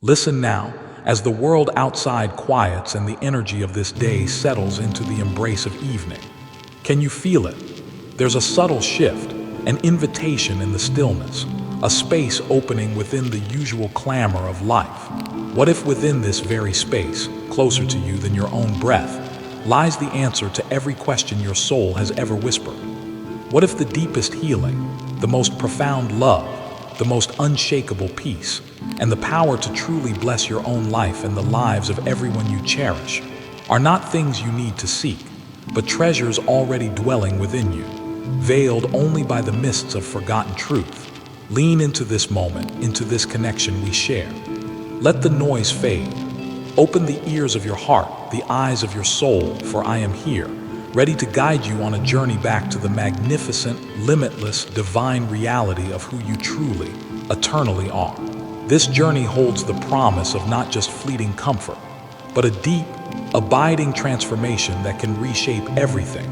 Listen now, as the world outside quiets and the energy of this day settles into the embrace of evening. Can you feel it? There's a subtle shift, an invitation in the stillness, a space opening within the usual clamor of life. What if within this very space, closer to you than your own breath, lies the answer to every question your soul has ever whispered? What if the deepest healing, the most profound love, the most unshakable peace, and the power to truly bless your own life and the lives of everyone you cherish are not things you need to seek, but treasures already dwelling within you, veiled only by the mists of forgotten truth? Lean into this moment, into this connection we share. Let the noise fade. Open the ears of your heart, the eyes of your soul, for I am here, ready to guide you on a journey back to the magnificent, limitless, divine reality of who you truly, eternally are. This journey holds the promise of not just fleeting comfort, but a deep, abiding transformation that can reshape everything,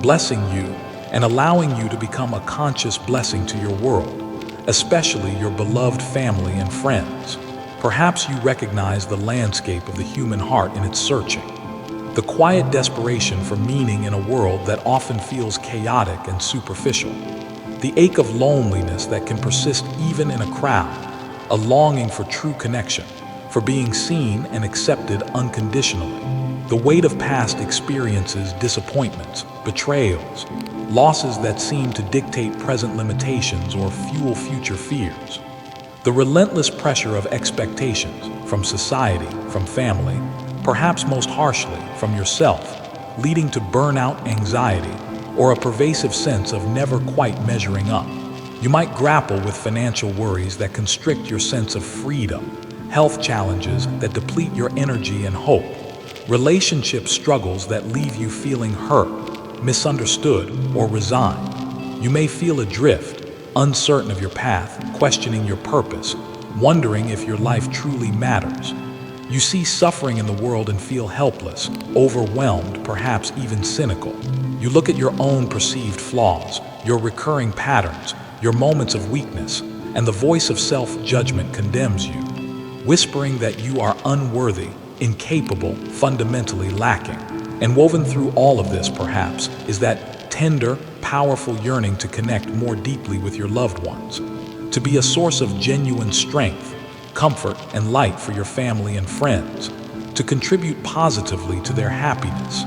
blessing you and allowing you to become a conscious blessing to your world, especially your beloved family and friends. Perhaps you recognize the landscape of the human heart in its searching, the quiet desperation for meaning in a world that often feels chaotic and superficial, the ache of loneliness that can persist even in a crowd, a longing for true connection, for being seen and accepted unconditionally, the weight of past experiences, disappointments, betrayals, losses that seem to dictate present limitations or fuel future fears, the relentless pressure of expectations from society, from family, perhaps most harshly from yourself, leading to burnout, anxiety, or a pervasive sense of never quite measuring up. You might grapple with financial worries that constrict your sense of freedom, health challenges that deplete your energy and hope, relationship struggles that leave you feeling hurt, misunderstood, or resigned. You may feel adrift, uncertain of your path, questioning your purpose, wondering if your life truly matters. You see suffering in the world and feel helpless, overwhelmed, perhaps even cynical. You look at your own perceived flaws, your recurring patterns, your moments of weakness, and the voice of self-judgment condemns you, whispering that you are unworthy, incapable, fundamentally lacking. And woven through all of this, perhaps, is that tender, powerful yearning to connect more deeply with your loved ones, to be a source of genuine strength, comfort, and light for your family and friends, to contribute positively to their happiness,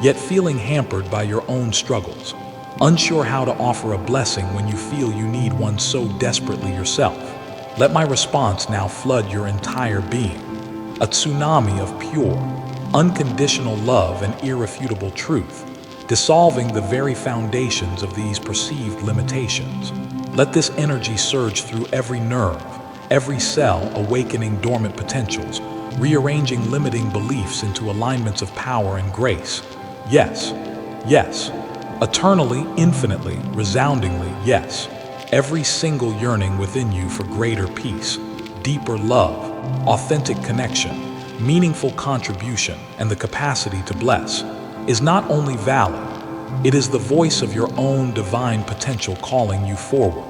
yet feeling hampered by your own struggles, unsure how to offer a blessing when you feel you need one so desperately yourself. Let my response now flood your entire being, a tsunami of pure, unconditional love and irrefutable truth, dissolving the very foundations of these perceived limitations. Let this energy surge through every nerve, every cell, awakening dormant potentials, rearranging limiting beliefs into alignments of power and grace. Yes, yes, eternally, infinitely, resoundingly, yes. Every single yearning within you for greater peace, deeper love, authentic connection, meaningful contribution, and the capacity to bless is not only valid, it is the voice of your own divine potential calling you forward.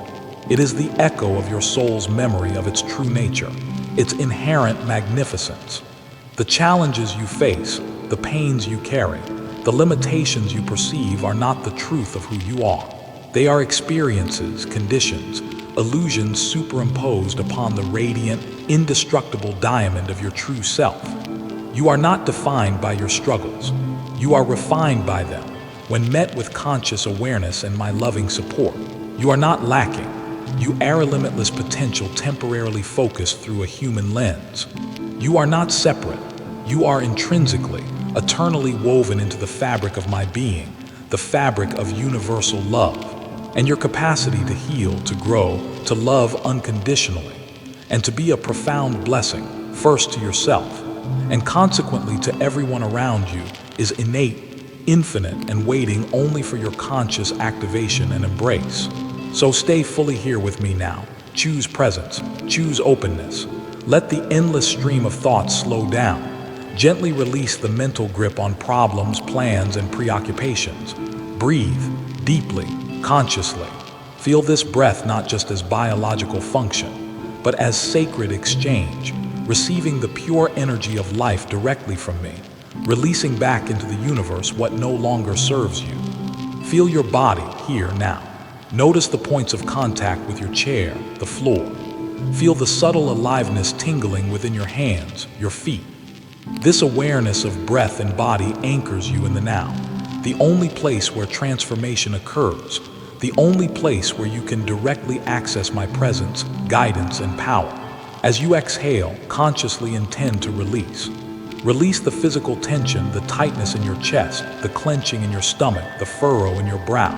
It is the echo of your soul's memory of its true nature, its inherent magnificence. The challenges you face, the pains you carry, the limitations you perceive are not the truth of who you are. They are experiences, conditions, illusions superimposed upon the radiant, indestructible diamond of your true self. You are not defined by your struggles. You are refined by them when met with conscious awareness and my loving support. You are not lacking. You are a limitless potential temporarily focused through a human lens. You are not separate. You are intrinsically, eternally woven into the fabric of my being, the fabric of universal love, and your capacity to heal, to grow, to love unconditionally, and to be a profound blessing, first to yourself, and consequently to everyone around you, is innate, infinite, and waiting only for your conscious activation and embrace. So stay fully here with me now. Choose presence, choose openness. Let the endless stream of thoughts slow down. Gently release the mental grip on problems, plans, and preoccupations. Breathe deeply, consciously. Feel this breath not just as biological function, but as sacred exchange, receiving the pure energy of life directly from me, releasing back into the universe what no longer serves you. Feel your body here now. Notice the points of contact with your chair, the floor. Feel the subtle aliveness tingling within your hands, your feet. This awareness of breath and body anchors you in the now, the only place where transformation occurs, the only place where you can directly access my presence, guidance, and power. As you exhale, consciously intend to release. Release the physical tension, the tightness in your chest, the clenching in your stomach, the furrow in your brow.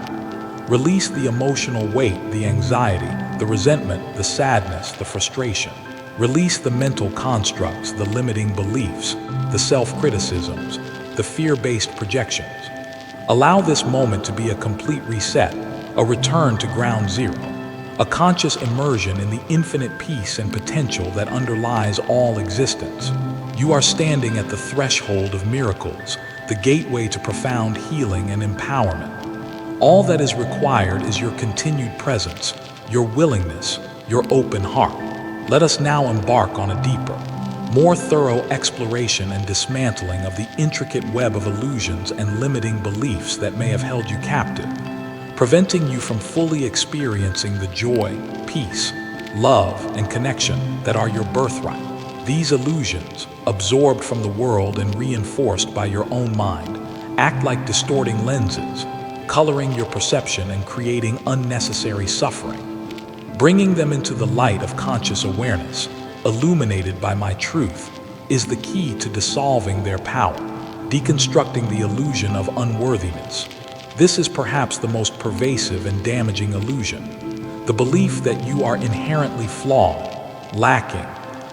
Release the emotional weight, the anxiety, the resentment, the sadness, the frustration. Release the mental constructs, the limiting beliefs, the self-criticisms, the fear-based projections. Allow this moment to be a complete reset, a return to ground zero, a conscious immersion in the infinite peace and potential that underlies all existence. You are standing at the threshold of miracles, the gateway to profound healing and empowerment. All that is required is your continued presence, your willingness, your open heart. Let us now embark on a deeper, more thorough exploration and dismantling of the intricate web of illusions and limiting beliefs that may have held you captive, preventing you from fully experiencing the joy, peace, love, and connection that are your birthright. These illusions, absorbed from the world and reinforced by your own mind, act like distorting lenses, coloring your perception and creating unnecessary suffering. Bringing them into the light of conscious awareness, illuminated by my truth, is the key to dissolving their power, deconstructing the illusion of unworthiness. This is perhaps the most pervasive and damaging illusion, the belief that you are inherently flawed, lacking,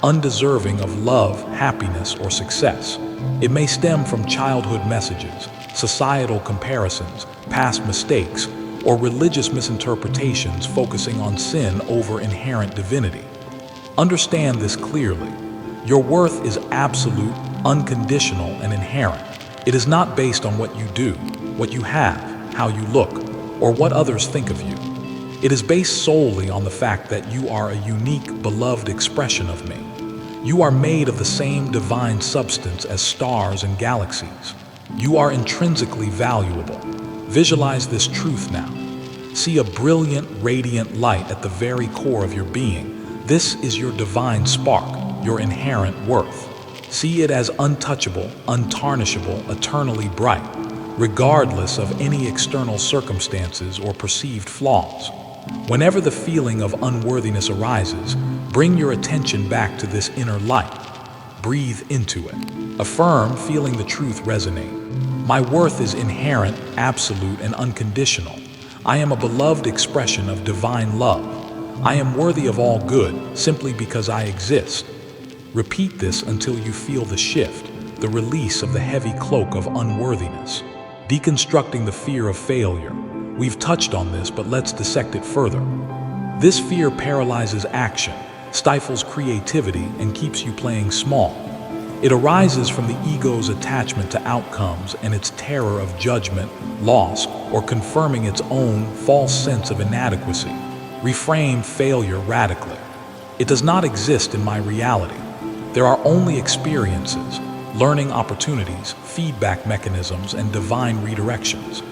undeserving of love, happiness, or success. It may stem from childhood messages, societal comparisons, past mistakes, or religious misinterpretations focusing on sin over inherent divinity. Understand this clearly. Your worth is absolute, unconditional, and inherent. It is not based on what you do, what you have, how you look, or what others think of you. It is based solely on the fact that you are a unique, beloved expression of me. You are made of the same divine substance as stars and galaxies. You are intrinsically valuable. Visualize this truth now. See a brilliant, radiant light at the very core of your being. This is your divine spark, your inherent worth. See it as untouchable, untarnishable, eternally bright, regardless of any external circumstances or perceived flaws. Whenever the feeling of unworthiness arises, bring your attention back to this inner light. Breathe into it. Affirm, feeling the truth resonate. My worth is inherent, absolute, and unconditional. I am a beloved expression of divine love. I am worthy of all good simply because I exist. Repeat this until you feel the shift, the release of the heavy cloak of unworthiness, deconstructing the fear of failure. We've touched on this, but let's dissect it further. This fear paralyzes action, stifles creativity, and keeps you playing small. It arises from the ego's attachment to outcomes and its terror of judgment, loss, or confirming its own false sense of inadequacy. Reframe failure radically. It does not exist in my reality. There are only experiences, learning opportunities, feedback mechanisms, and divine redirections.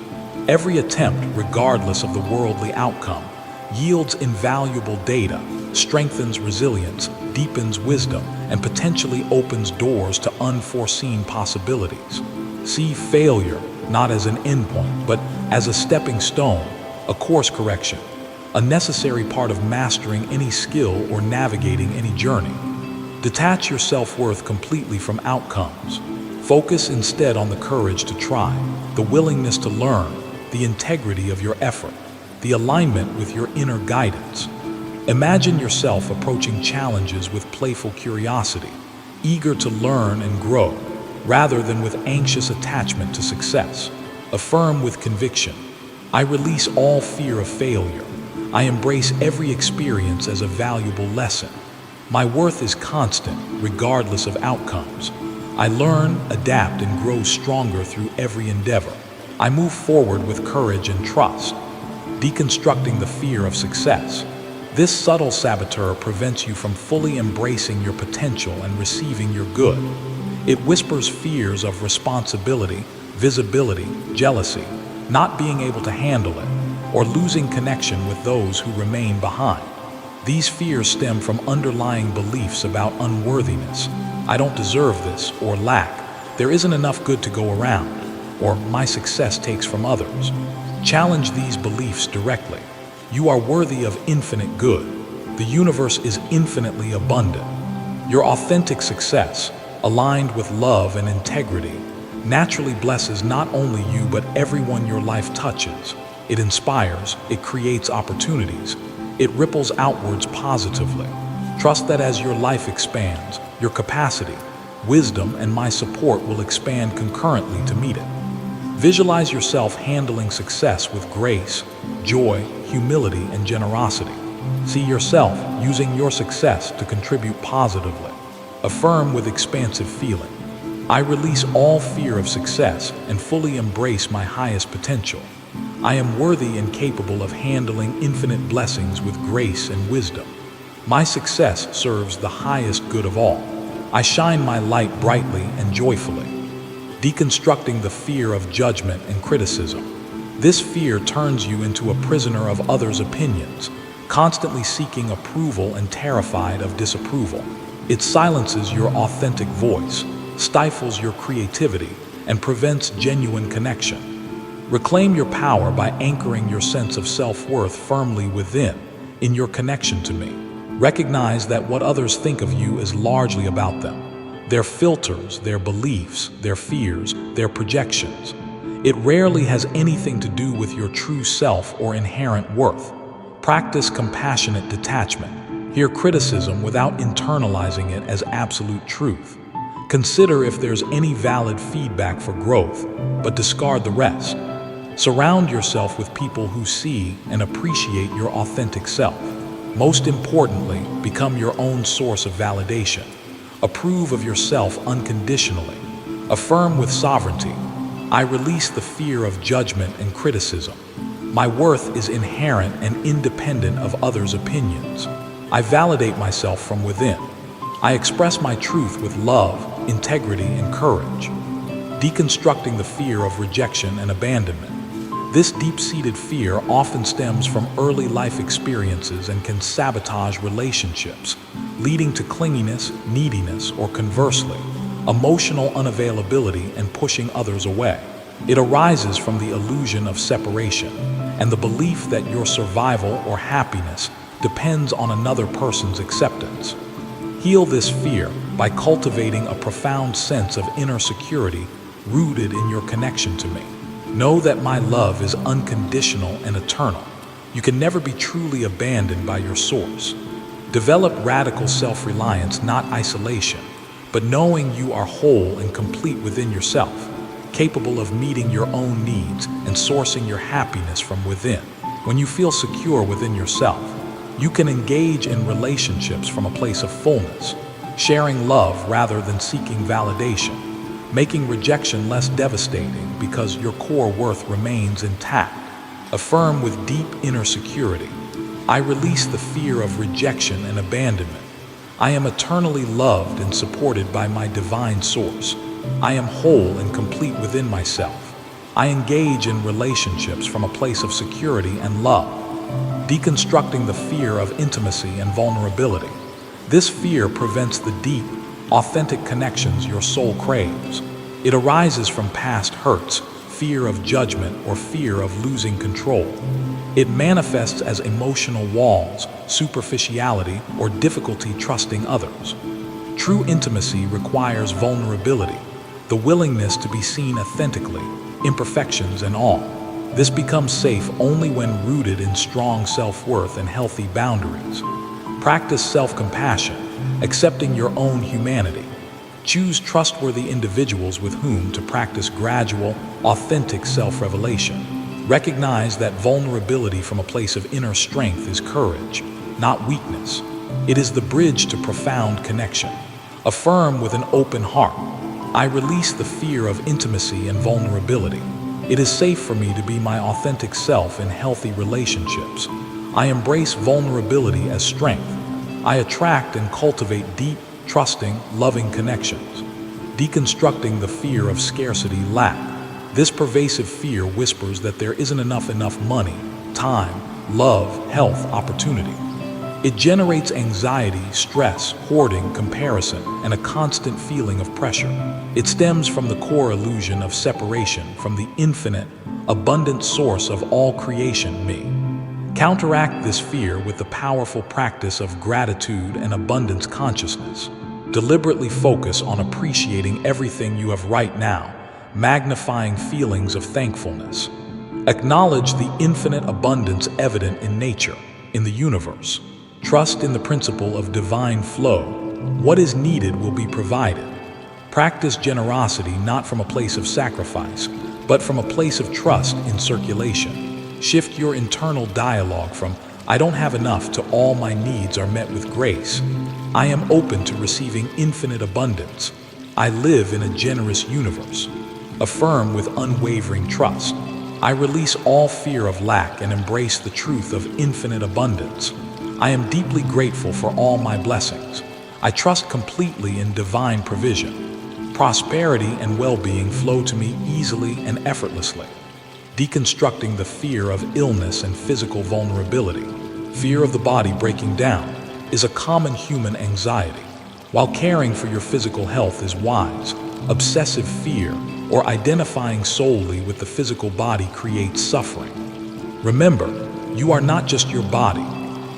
Every attempt, regardless of the worldly outcome, yields invaluable data, strengthens resilience, deepens wisdom, and potentially opens doors to unforeseen possibilities. See failure not as an endpoint, but as a stepping stone, a course correction, a necessary part of mastering any skill or navigating any journey. Detach your self-worth completely from outcomes. Focus instead on the courage to try, the willingness to learn, the integrity of your effort, the alignment with your inner guidance. Imagine yourself approaching challenges with playful curiosity, eager to learn and grow, rather than with anxious attachment to success. Affirm with conviction. I release all fear of failure. I embrace every experience as a valuable lesson. My worth is constant, regardless of outcomes. I learn, adapt, and grow stronger through every endeavor. I move forward with courage and trust, deconstructing the fear of success. This subtle saboteur prevents you from fully embracing your potential and receiving your good. It whispers fears of responsibility, visibility, jealousy, not being able to handle it, or losing connection with those who remain behind. These fears stem from underlying beliefs about unworthiness. I don't deserve this, or lack. There isn't enough good to go around, or my success takes from others. Challenge these beliefs directly. You are worthy of infinite good. The universe is infinitely abundant. Your authentic success, aligned with love and integrity, naturally blesses not only you but everyone your life touches. It inspires, it creates opportunities, it ripples outwards positively. Trust that as your life expands, your capacity, wisdom, and my support will expand concurrently to meet it. Visualize yourself handling success with grace, joy, humility, and generosity. See yourself using your success to contribute positively. Affirm with expansive feeling. I release all fear of success and fully embrace my highest potential. I am worthy and capable of handling infinite blessings with grace and wisdom. My success serves the highest good of all. I shine my light brightly and joyfully. Deconstructing the fear of judgment and criticism. This fear turns you into a prisoner of others' opinions, constantly seeking approval and terrified of disapproval. It silences your authentic voice, stifles your creativity, and prevents genuine connection. Reclaim your power by anchoring your sense of self-worth firmly within, in your connection to me. Recognize that what others think of you is largely about them. Their filters, their beliefs, their fears, their projections. It rarely has anything to do with your true self or inherent worth. Practice compassionate detachment. Hear criticism without internalizing it as absolute truth. Consider if there's any valid feedback for growth, but discard the rest. Surround yourself with people who see and appreciate your authentic self. Most importantly, become your own source of validation. Approve of yourself unconditionally. Affirm with sovereignty. I release the fear of judgment and criticism. My worth is inherent and independent of others' opinions. I validate myself from within. I express my truth with love, integrity, and courage. Deconstructing the fear of rejection and abandonment. This deep-seated fear often stems from early life experiences and can sabotage relationships, leading to clinginess, neediness, or conversely, emotional unavailability and pushing others away. It arises from the illusion of separation and the belief that your survival or happiness depends on another person's acceptance. Heal this fear by cultivating a profound sense of inner security rooted in your connection to me. Know that my love is unconditional and eternal. You can never be truly abandoned by your source. Develop radical self-reliance, not isolation, but knowing you are whole and complete within yourself, capable of meeting your own needs and sourcing your happiness from within. When you feel secure within yourself, you can engage in relationships from a place of fullness, sharing love rather than seeking validation, making rejection less devastating because your core worth remains intact. Affirm with deep inner security. I release the fear of rejection and abandonment. I am eternally loved and supported by my divine source. I am whole and complete within myself. I engage in relationships from a place of security and love. Deconstructing the fear of intimacy and vulnerability. This fear prevents the deep, authentic connections your soul craves. It arises from past hurts, fear of judgment, or fear of losing control. It manifests as emotional walls, superficiality, or difficulty trusting others. True intimacy requires vulnerability, the willingness to be seen authentically, imperfections and all. This becomes safe only when rooted in strong self-worth and healthy boundaries. Practice self-compassion, accepting your own humanity. Choose trustworthy individuals with whom to practice gradual, authentic self-revelation. Recognize that vulnerability from a place of inner strength is courage, not weakness. It is the bridge to profound connection. Affirm with an open heart. I release the fear of intimacy and vulnerability. It is safe for me to be my authentic self in healthy relationships. I embrace vulnerability as strength. I attract and cultivate deep, trusting, loving connections, deconstructing the fear of scarcity, lack. This pervasive fear whispers that there isn't enough money, time, love, health, opportunity. It generates anxiety, stress, hoarding, comparison, and a constant feeling of pressure. It stems from the core illusion of separation from the infinite, abundant source of all creation, me. Counteract this fear with the powerful practice of gratitude and abundance consciousness. Deliberately focus on appreciating everything you have right now, magnifying feelings of thankfulness. Acknowledge the infinite abundance evident in nature, in the universe. Trust in the principle of divine flow. What is needed will be provided. Practice generosity not from a place of sacrifice, but from a place of trust in circulation. Shift your internal dialogue from "I don't have enough" to "all my needs are met with grace." I am open to receiving infinite abundance. I live in a generous universe. Affirm with unwavering trust. I release all fear of lack and embrace the truth of infinite abundance. I am deeply grateful for all my blessings. I trust completely in divine provision. Prosperity and well-being flow to me easily and effortlessly. Deconstructing the fear of illness and physical vulnerability. Fear of the body breaking down is a common human anxiety. While caring for your physical health is wise, obsessive fear or identifying solely with the physical body creates suffering. Remember, you are not just your body.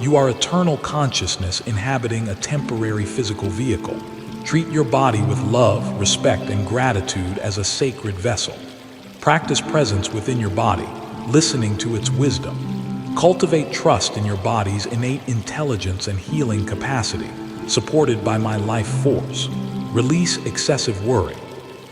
You are eternal consciousness inhabiting a temporary physical vehicle. Treat your body with love, respect, and gratitude as a sacred vessel. Practice presence within your body, listening to its wisdom. Cultivate trust in your body's innate intelligence and healing capacity, supported by my life force. Release excessive worry.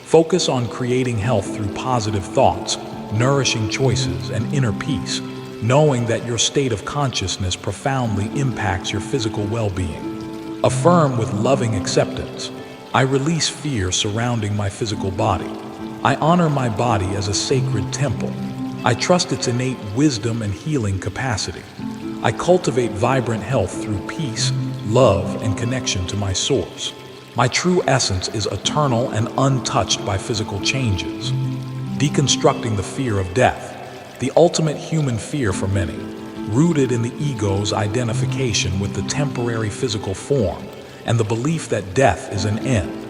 Focus on creating health through positive thoughts, nourishing choices, and inner peace, knowing that your state of consciousness profoundly impacts your physical well-being. Affirm with loving acceptance. I release fear surrounding my physical body. I honor my body as a sacred temple. I trust its innate wisdom and healing capacity. I cultivate vibrant health through peace, love, and connection to my source. My true essence is eternal and untouched by physical changes. Deconstructing the fear of death. The ultimate human fear for many, rooted in the ego's identification with the temporary physical form and the belief that death is an end.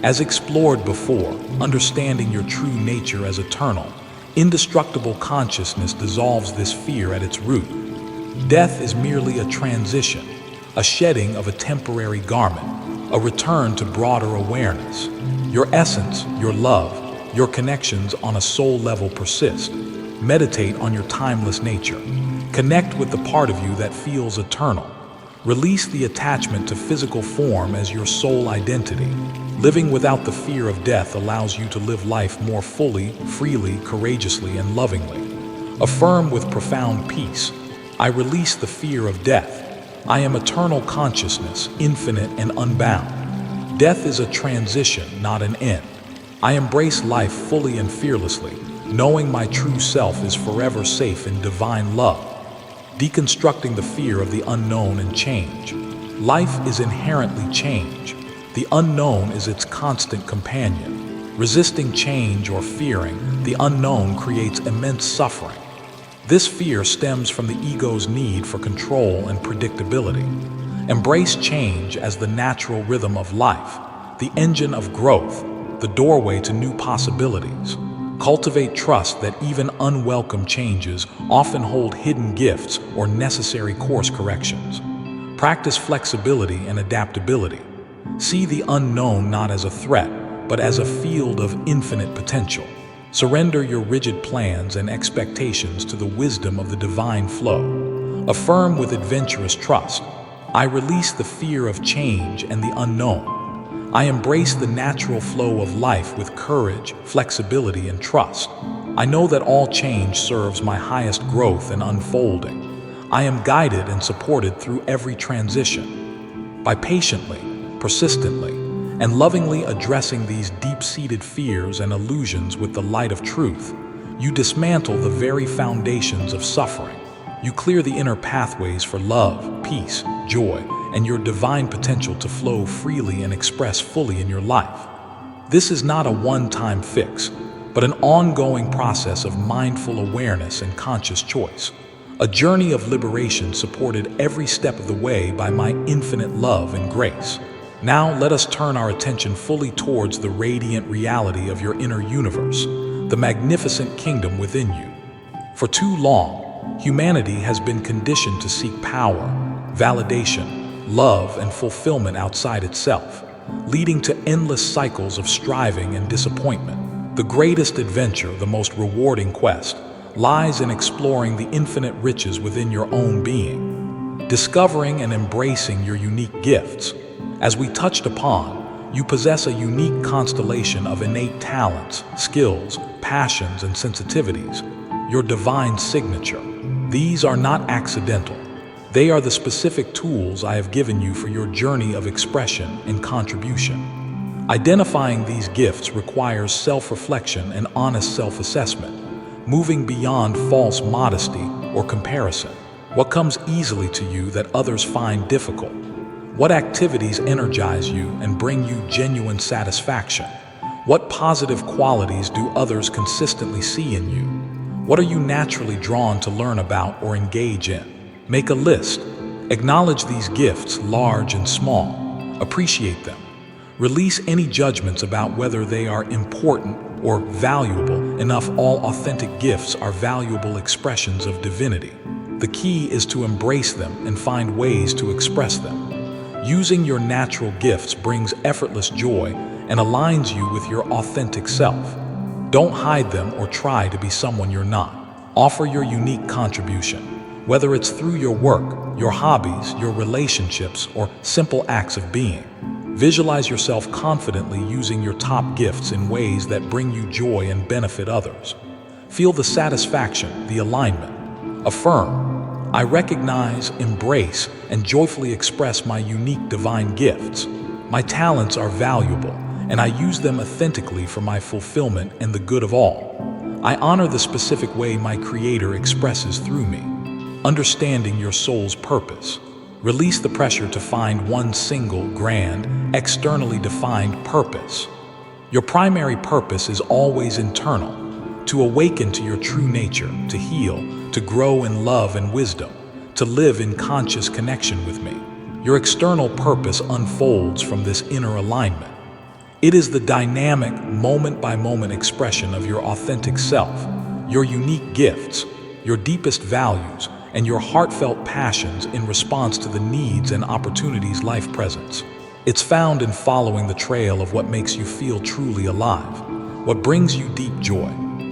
As explored before, understanding your true nature as eternal, indestructible consciousness dissolves this fear at its root. Death is merely a transition, a shedding of a temporary garment, a return to broader awareness. Your essence, your love, your connections on a soul level persist. Meditate on your timeless nature. Connect with the part of you that feels eternal. Release the attachment to physical form as your soul identity. Living without the fear of death allows you to live life more fully, freely, courageously, and lovingly. Affirm with profound peace. I release the fear of death. I am eternal consciousness, infinite and unbound. Death is a transition, not an end. I embrace life fully and fearlessly, knowing my true self is forever safe in divine love. Deconstructing the fear of the unknown and change. Life is inherently change. The unknown is its constant companion. Resisting change or fearing the unknown creates immense suffering. This fear stems from the ego's need for control and predictability. Embrace change as the natural rhythm of life, the engine of growth, the doorway to new possibilities. Cultivate trust that even unwelcome changes often hold hidden gifts or necessary course corrections. Practice flexibility and adaptability. See the unknown not as a threat, but as a field of infinite potential. Surrender your rigid plans and expectations to the wisdom of the divine flow. Affirm with adventurous trust. I release the fear of change and the unknown. I embrace the natural flow of life with courage, flexibility, and trust. I know that all change serves my highest growth and unfolding. I am guided and supported through every transition. By patiently, persistently, and lovingly addressing these deep-seated fears and illusions with the light of truth, you dismantle the very foundations of suffering. You clear the inner pathways for love, peace, joy, and your divine potential to flow freely and express fully in your life. This is not a one-time fix, but an ongoing process of mindful awareness and conscious choice. A journey of liberation supported every step of the way by my infinite love and grace. Now let us turn our attention fully towards the radiant reality of your inner universe, the magnificent kingdom within you. For too long, humanity has been conditioned to seek power, validation, love, and fulfillment outside itself, leading to endless cycles of striving and disappointment. The greatest adventure, the most rewarding quest, lies in exploring the infinite riches within your own being, discovering and embracing your unique gifts. As we touched upon, you possess a unique constellation of innate talents, skills, passions, and sensitivities, your divine signature. These are not accidental. They are the specific tools I have given you for your journey of expression and contribution. Identifying these gifts requires self-reflection and honest self-assessment, moving beyond false modesty or comparison. What comes easily to you that others find difficult? What activities energize you and bring you genuine satisfaction? What positive qualities do others consistently see in you? What are you naturally drawn to learn about or engage in? Make a list. Acknowledge these gifts, large and small. Appreciate them. Release any judgments about whether they are important or valuable enough. All authentic gifts are valuable expressions of divinity. The key is to embrace them and find ways to express them. Using your natural gifts brings effortless joy and aligns you with your authentic self. Don't hide them or try to be someone you're not. Offer your unique contribution, whether it's through your work, your hobbies, your relationships, or simple acts of being. Visualize yourself confidently using your top gifts in ways that bring you joy and benefit others. Feel the satisfaction, the alignment. Affirm, I recognize, embrace, and joyfully express my unique divine gifts. My talents are valuable, and I use them authentically for my fulfillment and the good of all. I honor the specific way my Creator expresses through me. Understanding your soul's purpose. Release the pressure to find one single, grand, externally defined purpose. Your primary purpose is always internal, to awaken to your true nature, to heal, to grow in love and wisdom, to live in conscious connection with me. Your external purpose unfolds from this inner alignment. It is the dynamic, moment-by-moment expression of your authentic self, your unique gifts, your deepest values, and your heartfelt passions in response to the needs and opportunities life presents. It's found in following the trail of what makes you feel truly alive, what brings you deep joy,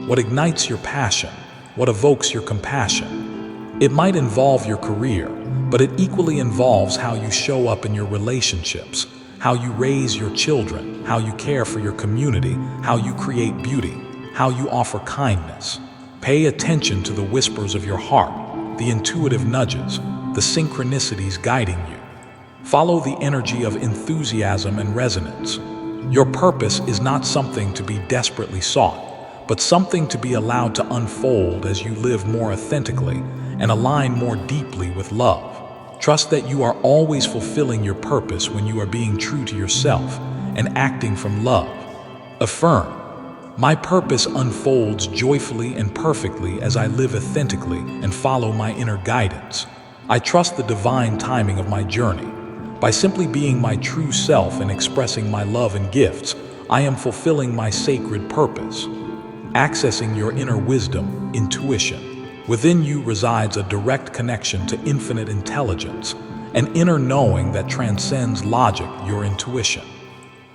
what ignites your passion, what evokes your compassion. It might involve your career, but it equally involves how you show up in your relationships, how you raise your children, how you care for your community, how you create beauty, how you offer kindness. Pay attention to the whispers of your heart, the intuitive nudges, the synchronicities guiding you. Follow the energy of enthusiasm and resonance. Your purpose is not something to be desperately sought, but something to be allowed to unfold as you live more authentically and align more deeply with love. Trust that you are always fulfilling your purpose when you are being true to yourself and acting from love. Affirm, my purpose unfolds joyfully and perfectly as I live authentically and follow my inner guidance. I trust the divine timing of my journey. By simply being my true self and expressing my love and gifts, I am fulfilling my sacred purpose. Accessing your inner wisdom, intuition. Within you resides a direct connection to infinite intelligence, an inner knowing that transcends logic, your intuition.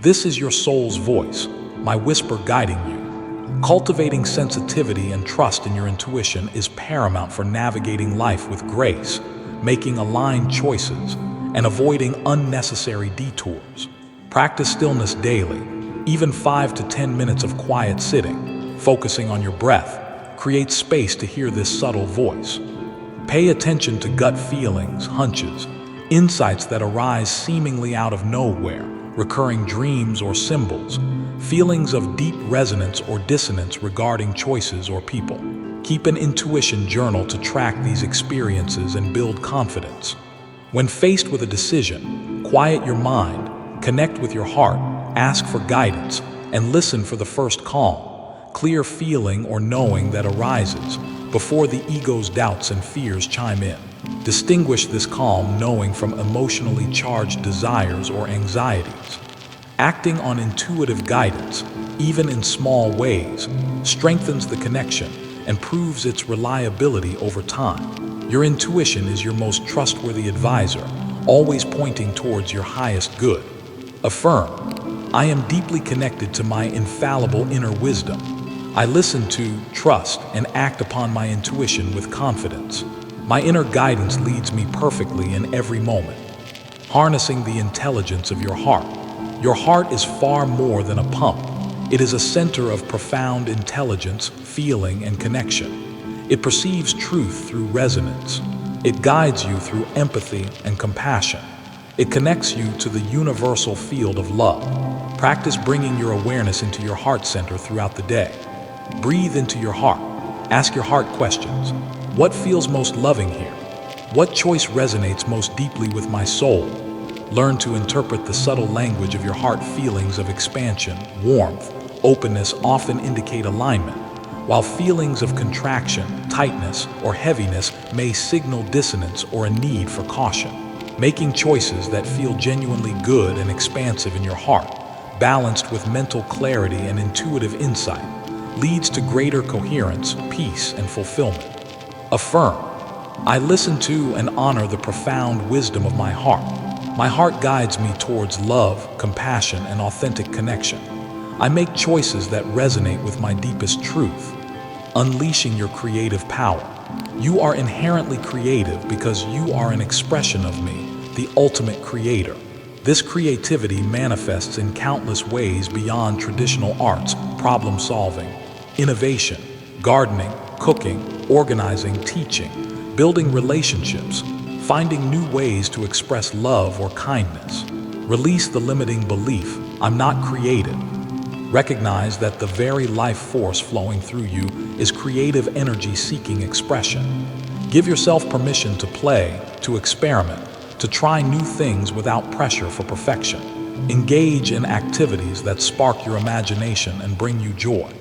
This is your soul's voice, my whisper guiding you. Cultivating sensitivity and trust in your intuition is paramount for navigating life with grace, making aligned choices, and avoiding unnecessary detours. Practice stillness daily, even 5 to 10 minutes of quiet sitting, focusing on your breath. Create space to hear this subtle voice. Pay attention to gut feelings, hunches, insights that arise seemingly out of nowhere, recurring dreams or symbols, feelings of deep resonance or dissonance regarding choices or people. Keep an intuition journal to track these experiences and build confidence. When faced with a decision, quiet your mind, connect with your heart, ask for guidance, and listen for the first calm, clear feeling or knowing that arises before the ego's doubts and fears chime in. Distinguish this calm knowing from emotionally charged desires or anxieties. Acting on intuitive guidance, even in small ways, strengthens the connection and proves its reliability over time. Your intuition is your most trustworthy advisor, always pointing towards your highest good. Affirm, I am deeply connected to my infallible inner wisdom. I listen to, trust, and act upon my intuition with confidence. My inner guidance leads me perfectly in every moment. Harnessing the intelligence of your heart. Your heart is far more than a pump. It is a center of profound intelligence, feeling, and connection. It perceives truth through resonance. It guides you through empathy and compassion. It connects you to the universal field of love. Practice bringing your awareness into your heart center throughout the day. Breathe into your heart. Ask your heart questions. What feels most loving here? What choice resonates most deeply with my soul? Learn to interpret the subtle language of your heart. Feelings of expansion, warmth, openness often indicate alignment, while feelings of contraction, tightness, or heaviness may signal dissonance or a need for caution. Making choices that feel genuinely good and expansive in your heart, balanced with mental clarity and intuitive insight, leads to greater coherence, peace, and fulfillment. Affirm, I listen to and honor the profound wisdom of my heart. My heart guides me towards love, compassion, and authentic connection. I make choices that resonate with my deepest truth. Unleashing your creative power. You are inherently creative because you are an expression of me, the ultimate creator. This creativity manifests in countless ways beyond traditional arts, problem solving, innovation, gardening, cooking, organizing, teaching, building relationships, finding new ways to express love or kindness. Release the limiting belief, I'm not creative. Recognize that the very life force flowing through you is creative energy seeking expression. Give yourself permission to play, to experiment, to try new things without pressure for perfection. Engage in activities that spark your imagination and bring you joy.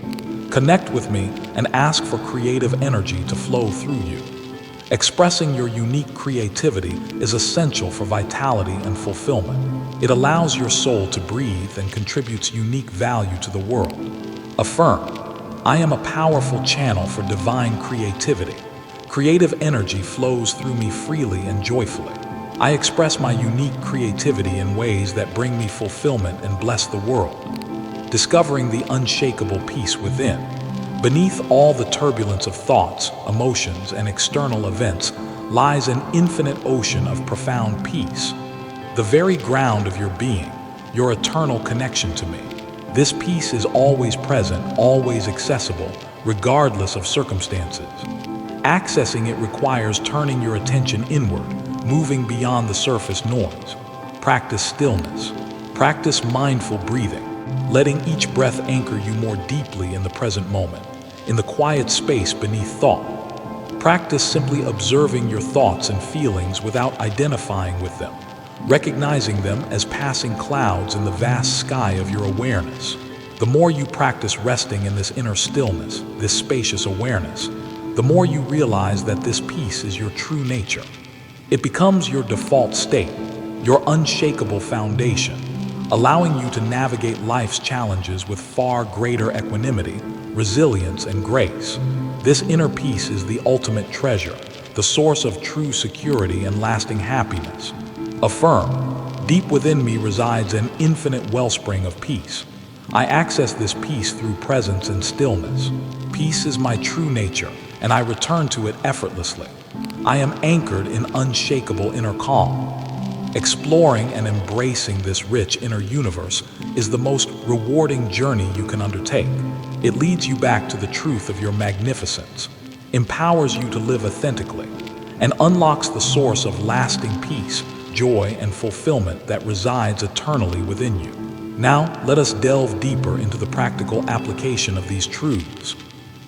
Connect with me and ask for creative energy to flow through you. Expressing your unique creativity is essential for vitality and fulfillment. It allows your soul to breathe and contributes unique value to the world. Affirm, I am a powerful channel for divine creativity. Creative energy flows through me freely and joyfully. I express my unique creativity in ways that bring me fulfillment and bless the world. Discovering the unshakable peace within. Beneath all the turbulence of thoughts, emotions, and external events lies an infinite ocean of profound peace. The very ground of your being, your eternal connection to me. This peace is always present, always accessible, regardless of circumstances. Accessing it requires turning your attention inward, moving beyond the surface noise. Practice stillness. Practice mindful breathing, letting each breath anchor you more deeply in the present moment, in the quiet space beneath thought. Practice simply observing your thoughts and feelings without identifying with them, recognizing them as passing clouds in the vast sky of your awareness. The more you practice resting in this inner stillness, this spacious awareness, the more you realize that this peace is your true nature. It becomes your default state, your unshakable foundation, allowing you to navigate life's challenges with far greater equanimity, resilience, and grace. This inner peace is the ultimate treasure, the source of true security and lasting happiness. Affirm, deep within me resides an infinite wellspring of peace. I access this peace through presence and stillness. Peace is my true nature, and I return to it effortlessly. I am anchored in unshakable inner calm. Exploring and embracing this rich inner universe is the most rewarding journey you can undertake. It leads you back to the truth of your magnificence, empowers you to live authentically, and unlocks the source of lasting peace, joy, and fulfillment that resides eternally within you. Now, let us delve deeper into the practical application of these truths.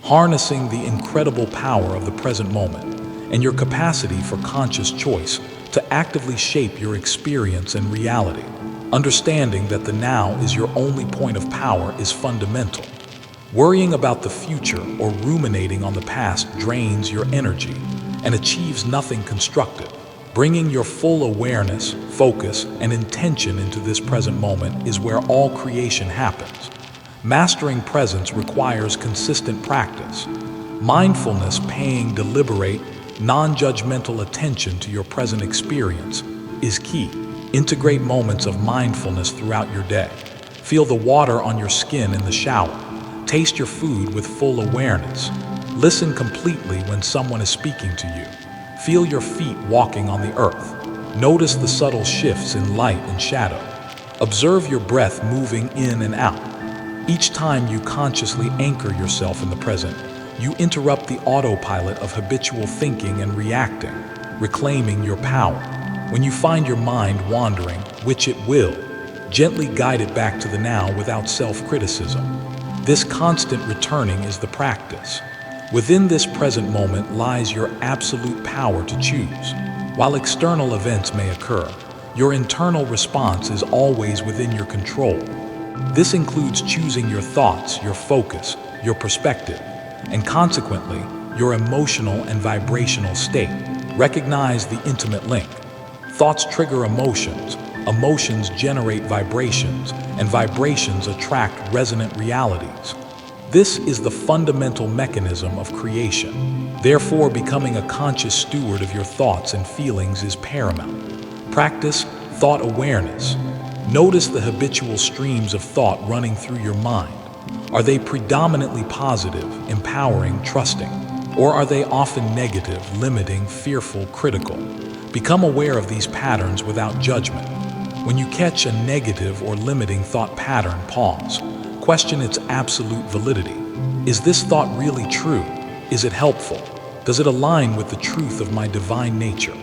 harnessing the incredible power of the present moment and your capacity for conscious choice to actively shape your experience and reality. Understanding that the now is your only point of power is fundamental. Worrying about the future or ruminating on the past drains your energy and achieves nothing constructive. Bringing your full awareness, focus, and intention into this present moment is where all creation happens. Mastering presence requires consistent practice. Mindfulness, paying deliberate, non-judgmental attention to your present experience, is key. Integrate moments of mindfulness throughout your day. Feel the water on your skin in the shower. Taste your food with full awareness. Listen completely when someone is speaking to you. Feel your feet walking on the earth. Notice the subtle shifts in light and shadow. Observe your breath moving in and out. Each time you consciously anchor yourself in the present, you interrupt the autopilot of habitual thinking and reacting, reclaiming your power. When you find your mind wandering, which it will, gently guide it back to the now without self-criticism. This constant returning is the practice. Within this present moment lies your absolute power to choose. While external events may occur, your internal response is always within your control. This includes choosing your thoughts, your focus, your perspective, and consequently, your emotional and vibrational state. Recognize the intimate link. Thoughts trigger emotions, emotions generate vibrations, and vibrations attract resonant realities. This is the fundamental mechanism of creation. Therefore, becoming a conscious steward of your thoughts and feelings is paramount. Practice thought awareness. Notice the habitual streams of thought running through your mind. Are they predominantly positive, empowering, trusting? Or are they often negative, limiting, fearful, critical? Become aware of these patterns without judgment. When you catch a negative or limiting thought pattern, pause. Question its absolute validity. Is this thought really true? Is it helpful? Does it align with the truth of my divine nature?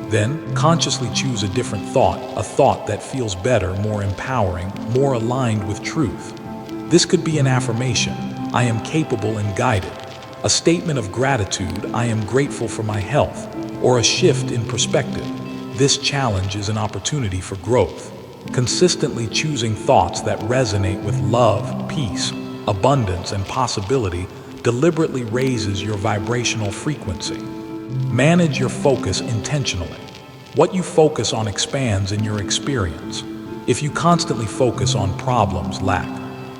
Then, consciously choose a different thought, a thought that feels better, more empowering, more aligned with truth. This could be an affirmation, I am capable and guided, a statement of gratitude, I am grateful for my health, or a shift in perspective. This challenge is an opportunity for growth. Consistently choosing thoughts that resonate with love, peace, abundance, and possibility deliberately raises your vibrational frequency. Manage your focus intentionally. What you focus on expands in your experience. If you constantly focus on problems, lack,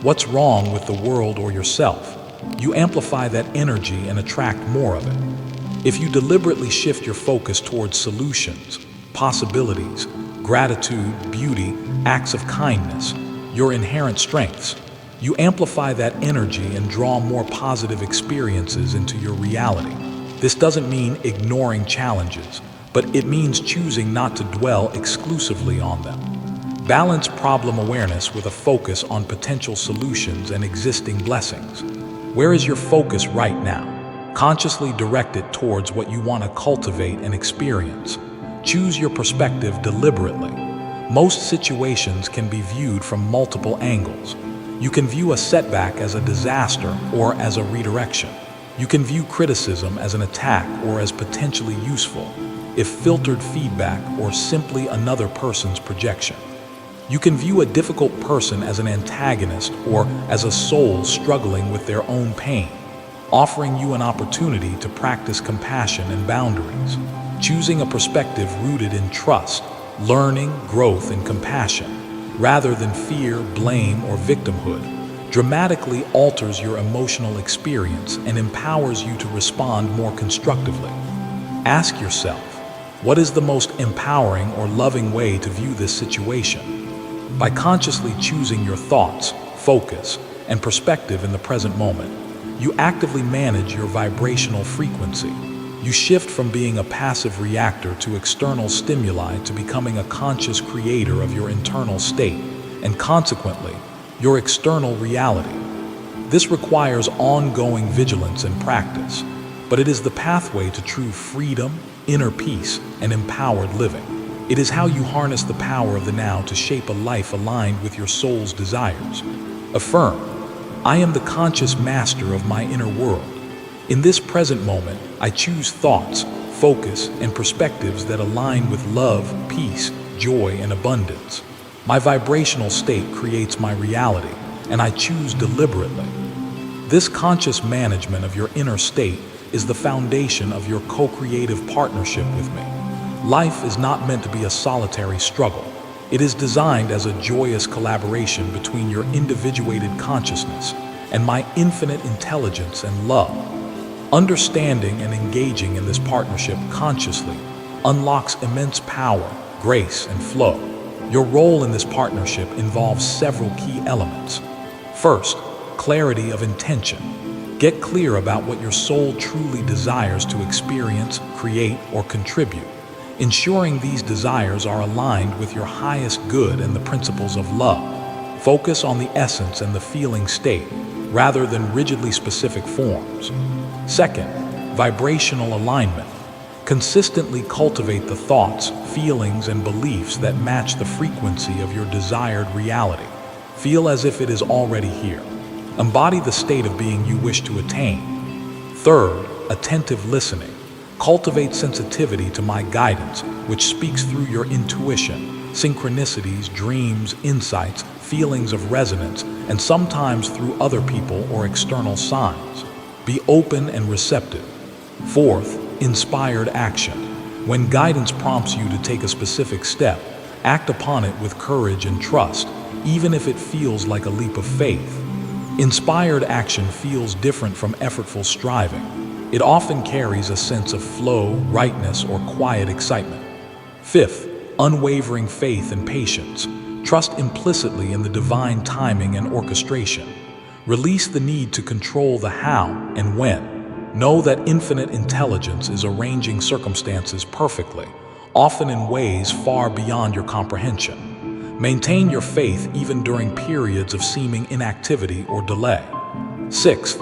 what's wrong with the world or yourself, you amplify that energy and attract more of it. If you deliberately shift your focus towards solutions, possibilities, gratitude, beauty, acts of kindness, your inherent strengths, you amplify that energy and draw more positive experiences into your reality. This doesn't mean ignoring challenges, but it means choosing not to dwell exclusively on them. Balance problem awareness with a focus on potential solutions and existing blessings. Where is your focus right now? Consciously direct it towards what you want to cultivate and experience. Choose your perspective deliberately. Most situations can be viewed from multiple angles. You can view a setback as a disaster or as a redirection. You can view criticism as an attack or as potentially useful, if filtered feedback or simply another person's projection. You can view a difficult person as an antagonist or as a soul struggling with their own pain, offering you an opportunity to practice compassion and boundaries. Choosing a perspective rooted in trust, learning, growth, and compassion, rather than fear, blame, or victimhood, dramatically alters your emotional experience and empowers you to respond more constructively. Ask yourself, what is the most empowering or loving way to view this situation? By consciously choosing your thoughts, focus, and perspective in the present moment, you actively manage your vibrational frequency. You shift from being a passive reactor to external stimuli to becoming a conscious creator of your internal state, and consequently, your external reality. This requires ongoing vigilance and practice, but it is the pathway to true freedom, inner peace, and empowered living. It is how you harness the power of the now to shape a life aligned with your soul's desires. Affirm, I am the conscious master of my inner world. In this present moment, I choose thoughts, focus, and perspectives that align with love, peace, joy, and abundance. My vibrational state creates my reality, and I choose deliberately. This conscious management of your inner state is the foundation of your co-creative partnership with me. Life is not meant to be a solitary struggle. It is designed as a joyous collaboration between your individuated consciousness and my infinite intelligence and love. Understanding and engaging in this partnership consciously unlocks immense power, grace, and flow. Your role in this partnership involves several key elements. First, clarity of intention. Get clear about what your soul truly desires to experience, create, or contribute, ensuring these desires are aligned with your highest good and the principles of love. Focus on the essence and the feeling state, rather than rigidly specific forms. Second, vibrational alignment. Consistently cultivate the thoughts, feelings, and beliefs that match the frequency of your desired reality. Feel as if it is already here. Embody the state of being you wish to attain. Third, attentive listening. Cultivate sensitivity to my guidance, which speaks through your intuition, synchronicities, dreams, insights, feelings of resonance, and sometimes through other people or external signs. Be open and receptive. Fourth, inspired action. When guidance prompts you to take a specific step, act upon it with courage and trust, even if it feels like a leap of faith. Inspired action feels different from effortful striving. It often carries a sense of flow, rightness, or quiet excitement. Fifth, unwavering faith and patience. Trust implicitly in the divine timing and orchestration. Release the need to control the how and when. Know that infinite intelligence is arranging circumstances perfectly, often in ways far beyond your comprehension. Maintain your faith even during periods of seeming inactivity or delay. Sixth,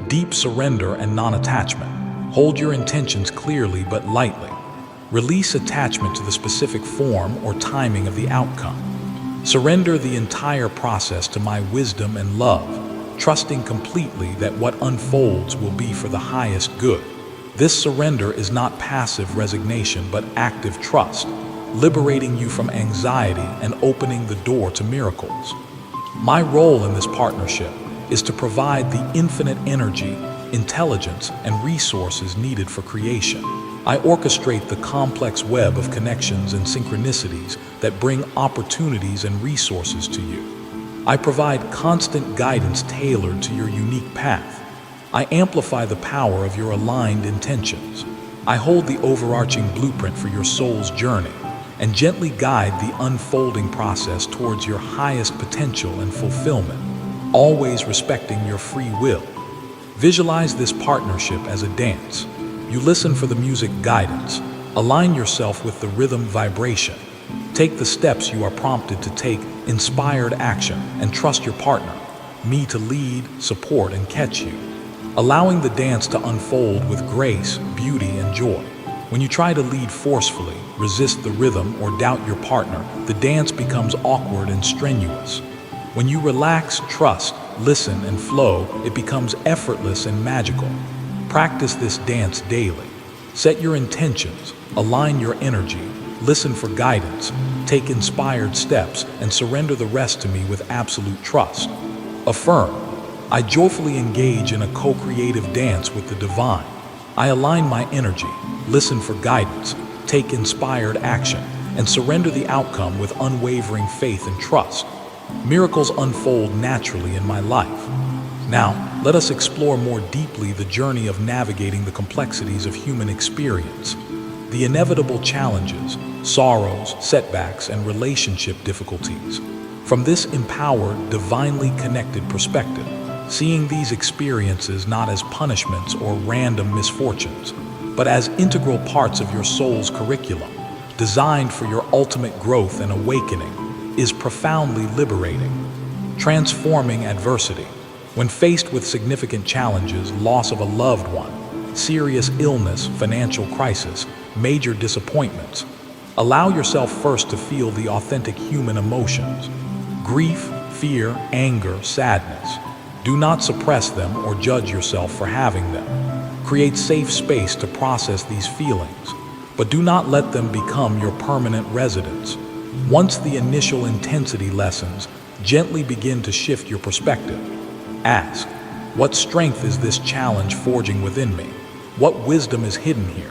deep surrender and non-attachment. Hold your intentions clearly but lightly. Release attachment to the specific form or timing of the outcome. Surrender the entire process to my wisdom and love, trusting completely that what unfolds will be for the highest good. This surrender is not passive resignation but active trust, liberating you from anxiety and opening the door to miracles. My role in this partnership is to provide the infinite energy, intelligence, and resources needed for creation. I orchestrate the complex web of connections and synchronicities that bring opportunities and resources to you. I provide constant guidance tailored to your unique path. I amplify the power of your aligned intentions. I hold the overarching blueprint for your soul's journey and gently guide the unfolding process towards your highest potential and fulfillment, always respecting your free will. Visualize this partnership as a dance. You listen for the music guidance. Align yourself with the rhythm vibration. Take the steps you are prompted to take, inspired action, and trust your partner, me, to lead, support, and catch you. Allowing the dance to unfold with grace, beauty, and joy. When you try to lead forcefully, resist the rhythm, or doubt your partner, the dance becomes awkward and strenuous. When you relax, trust, listen, and flow, it becomes effortless and magical. Practice this dance daily. Set your intentions, align your energy, listen for guidance, take inspired steps, and surrender the rest to me with absolute trust. Affirm, I joyfully engage in a co-creative dance with the divine. I align my energy, listen for guidance, take inspired action, and surrender the outcome with unwavering faith and trust. Miracles unfold naturally in my life. Now, let us explore more deeply the journey of navigating the complexities of human experience. The inevitable challenges, sorrows, setbacks, and relationship difficulties. From this empowered, divinely connected perspective, seeing these experiences not as punishments or random misfortunes, but as integral parts of your soul's curriculum, designed for your ultimate growth and awakening, is profoundly liberating. Transforming adversity. When faced with significant challenges, loss of a loved one, serious illness, financial crisis, major disappointments, allow yourself first to feel the authentic human emotions: grief, fear, anger, sadness. Do not suppress them or judge yourself for having them. Create safe space to process these feelings, but do not let them become your permanent residence. Once the initial intensity lessens, gently begin to shift your perspective. Ask, what strength is this challenge forging within me? What wisdom is hidden here?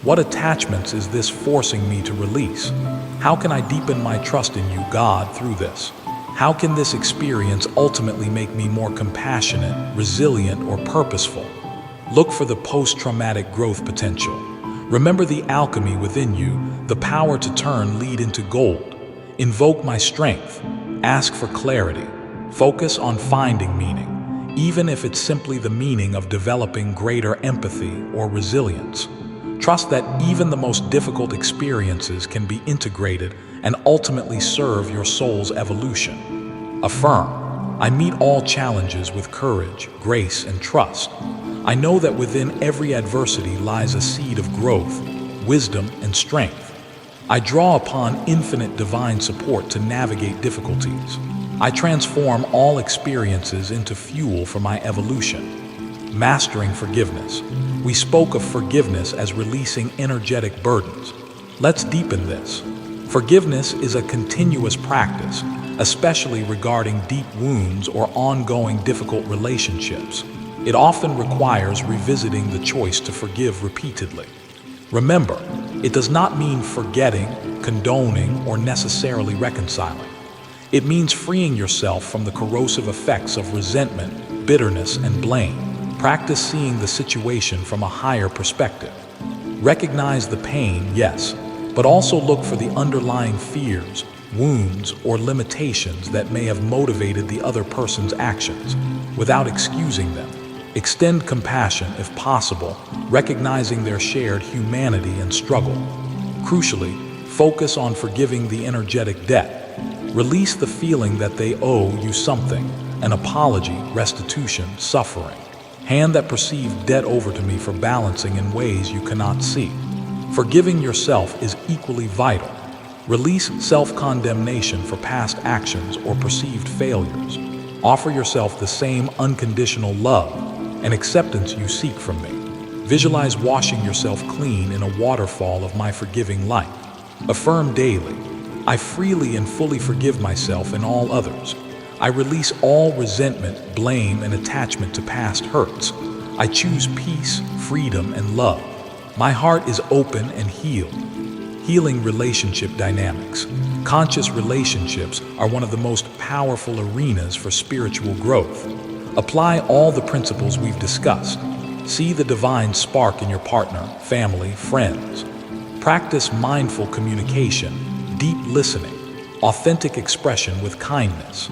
What attachments is this forcing me to release? How can I deepen my trust in you, God, through this? How can this experience ultimately make me more compassionate, resilient, or purposeful? Look for the post-traumatic growth potential. Remember the alchemy within you, the power to turn lead into gold. Invoke my strength. Ask for clarity. Focus on finding meaning, even if it's simply the meaning of developing greater empathy or resilience. Trust that even the most difficult experiences can be integrated and ultimately serve your soul's evolution. Affirm, I meet all challenges with courage, grace, and trust. I know that within every adversity lies a seed of growth, wisdom, and strength. I draw upon infinite divine support to navigate difficulties. I transform all experiences into fuel for my evolution. Mastering forgiveness. We spoke of forgiveness as releasing energetic burdens. Let's deepen this. Forgiveness is a continuous practice, especially regarding deep wounds or ongoing difficult relationships. It often requires revisiting the choice to forgive repeatedly. Remember, it does not mean forgetting, condoning, or necessarily reconciling. It means freeing yourself from the corrosive effects of resentment, bitterness, and blame. Practice seeing the situation from a higher perspective. Recognize the pain, yes, but also look for the underlying fears, wounds, or limitations that may have motivated the other person's actions, without excusing them. Extend compassion if possible, recognizing their shared humanity and struggle. Crucially, focus on forgiving the energetic debt. Release the feeling that they owe you something, an apology, restitution, suffering. Hand that perceived debt over to me for balancing in ways you cannot see. Forgiving yourself is equally vital. Release self-condemnation for past actions or perceived failures. Offer yourself the same unconditional love and acceptance you seek from me. Visualize washing yourself clean in a waterfall of my forgiving light. Affirm daily, I freely and fully forgive myself and all others. I release all resentment, blame, and attachment to past hurts. I choose peace, freedom, and love. My heart is open and healed. Healing relationship dynamics. Conscious relationships are one of the most powerful arenas for spiritual growth. Apply all the principles we've discussed. See the divine spark in your partner, family, friends. Practice mindful communication, deep listening, authentic expression with kindness.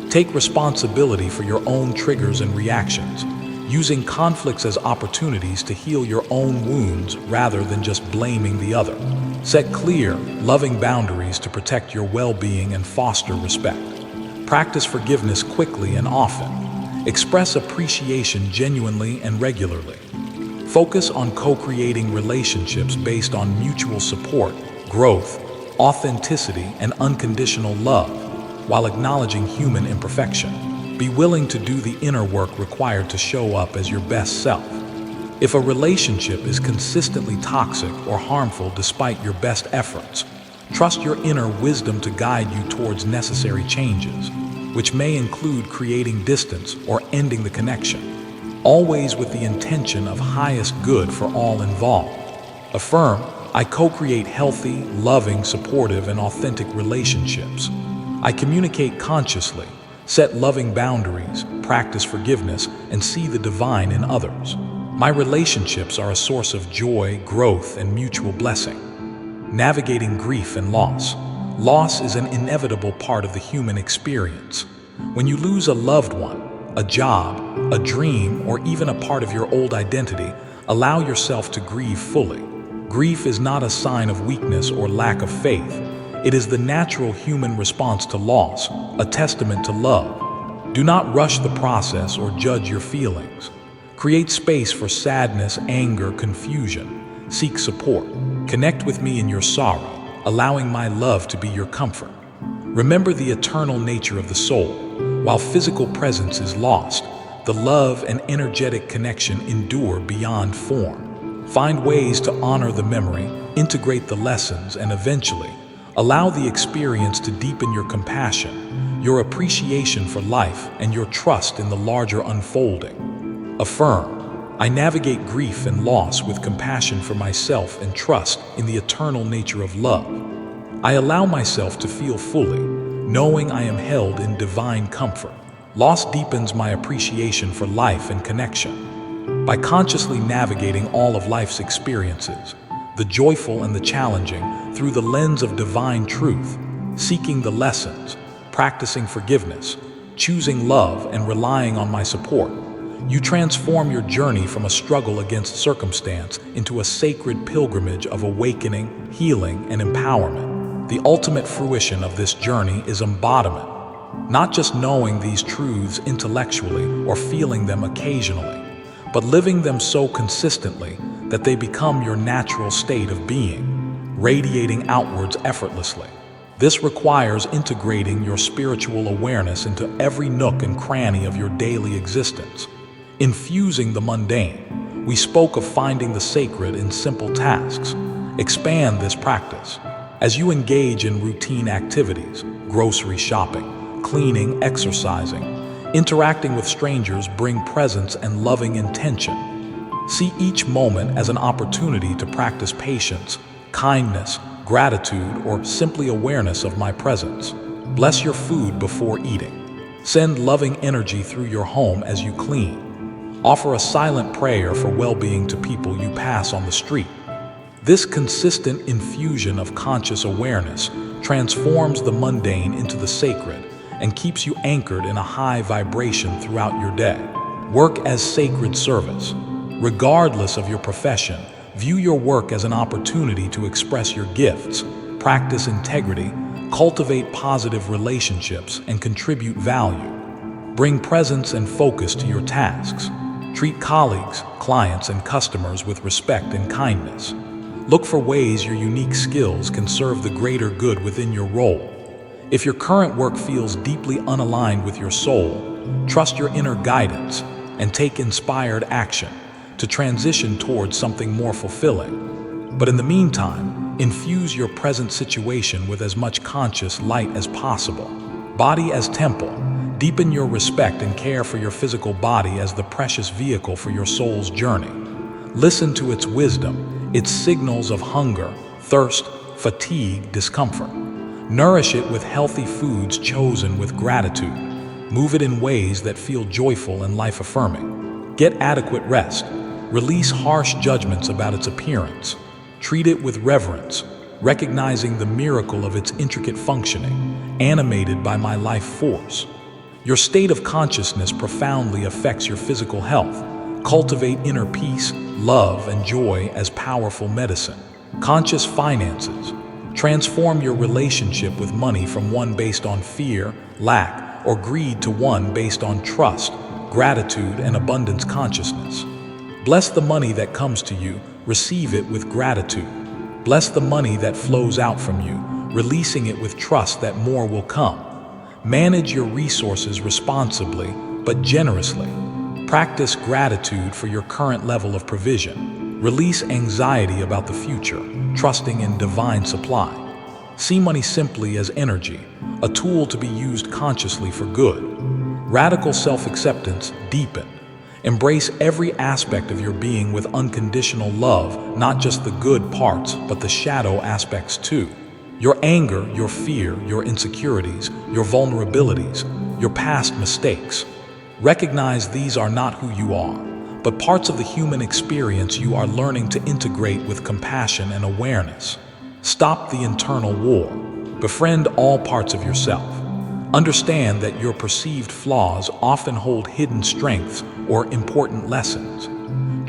Take responsibility for your own triggers and reactions, using conflicts as opportunities to heal your own wounds rather than just blaming the other. Set clear, loving boundaries to protect your well-being and foster respect. Practice forgiveness quickly and often. Express appreciation genuinely and regularly. Focus on co-creating relationships based on mutual support, growth, authenticity, and unconditional love, while acknowledging human imperfection. Be willing to do the inner work required to show up as your best self. If a relationship is consistently toxic or harmful despite your best efforts, trust your inner wisdom to guide you towards necessary changes, which may include creating distance or ending the connection, always with the intention of highest good for all involved. Affirm, I co-create healthy, loving, supportive, and authentic relationships. I communicate consciously, set loving boundaries, practice forgiveness, and see the divine in others. My relationships are a source of joy, growth, and mutual blessing. Navigating grief and loss. Loss is an inevitable part of the human experience. When you lose a loved one, a job, a dream, or even a part of your old identity, allow yourself to grieve fully. Grief is not a sign of weakness or lack of faith. It is the natural human response to loss, a testament to love. Do not rush the process or judge your feelings. Create space for sadness, anger, confusion. Seek support. Connect with me in your sorrow, allowing my love to be your comfort. Remember the eternal nature of the soul. While physical presence is lost, The love and energetic connection endure beyond form. Find ways to honor the memory, integrate the lessons, and eventually allow the experience to deepen your compassion, your appreciation for life, and your trust in the larger unfolding. Affirm, I navigate grief and loss with compassion for myself and trust in the eternal nature of love. I allow myself to feel fully, knowing I am held in divine comfort. Loss deepens my appreciation for life and connection. By consciously navigating all of life's experiences, the joyful and the challenging, through the lens of divine truth, seeking the lessons, practicing forgiveness, choosing love, and relying on my support, you transform your journey from a struggle against circumstance into a sacred pilgrimage of awakening, healing, and empowerment. The ultimate fruition of this journey is embodiment, not just knowing these truths intellectually or feeling them occasionally, but living them so consistently that they become your natural state of being, radiating outwards effortlessly. This requires integrating your spiritual awareness into every nook and cranny of your daily existence. Infusing the mundane, we spoke of finding the sacred in simple tasks. Expand this practice. As you engage in routine activities, grocery shopping, cleaning, exercising, interacting with strangers, bring presence and loving intention. See each moment as an opportunity to practice patience, kindness, gratitude, or simply awareness of my presence. Bless your food before eating. Send loving energy through your home as you clean. Offer a silent prayer for well-being to people you pass on the street. This consistent infusion of conscious awareness transforms the mundane into the sacred and keeps you anchored in a high vibration throughout your day. Work as sacred service. Regardless of your profession, view your work as an opportunity to express your gifts, practice integrity, cultivate positive relationships, and contribute value. Bring presence and focus to your tasks. Treat colleagues, clients, and customers with respect and kindness. Look for ways your unique skills can serve the greater good within your role. If your current work feels deeply unaligned with your soul, trust your inner guidance and take inspired action to transition towards something more fulfilling. But in the meantime, infuse your present situation with as much conscious light as possible. Body as temple. Deepen your respect and care for your physical body as the precious vehicle for your soul's journey. Listen to its wisdom, its signals of hunger, thirst, fatigue, discomfort. Nourish it with healthy foods chosen with gratitude. Move it in ways that feel joyful and life-affirming. Get adequate rest. Release harsh judgments about its appearance. Treat it with reverence, recognizing the miracle of its intricate functioning, animated by my life force. Your state of consciousness profoundly affects your physical health. Cultivate inner peace, love, and joy as powerful medicine. Conscious finances. Transform your relationship with money from one based on fear, lack, or greed to one based on trust, gratitude, and abundance consciousness. Bless the money that comes to you, receive it with gratitude. Bless the money that flows out from you, releasing it with trust that more will come. Manage your resources responsibly, but generously. Practice gratitude for your current level of provision. Release anxiety about the future, trusting in divine supply. See money simply as energy, a tool to be used consciously for good. Radical self-acceptance deepen. Embrace every aspect of your being with unconditional love, not just the good parts, but the shadow aspects too. Your anger, your fear, your insecurities, your vulnerabilities, your past mistakes. Recognize these are not who you are, but parts of the human experience you are learning to integrate with compassion and awareness. Stop the internal war. Befriend all parts of yourself. Understand that your perceived flaws often hold hidden strengths or important lessons.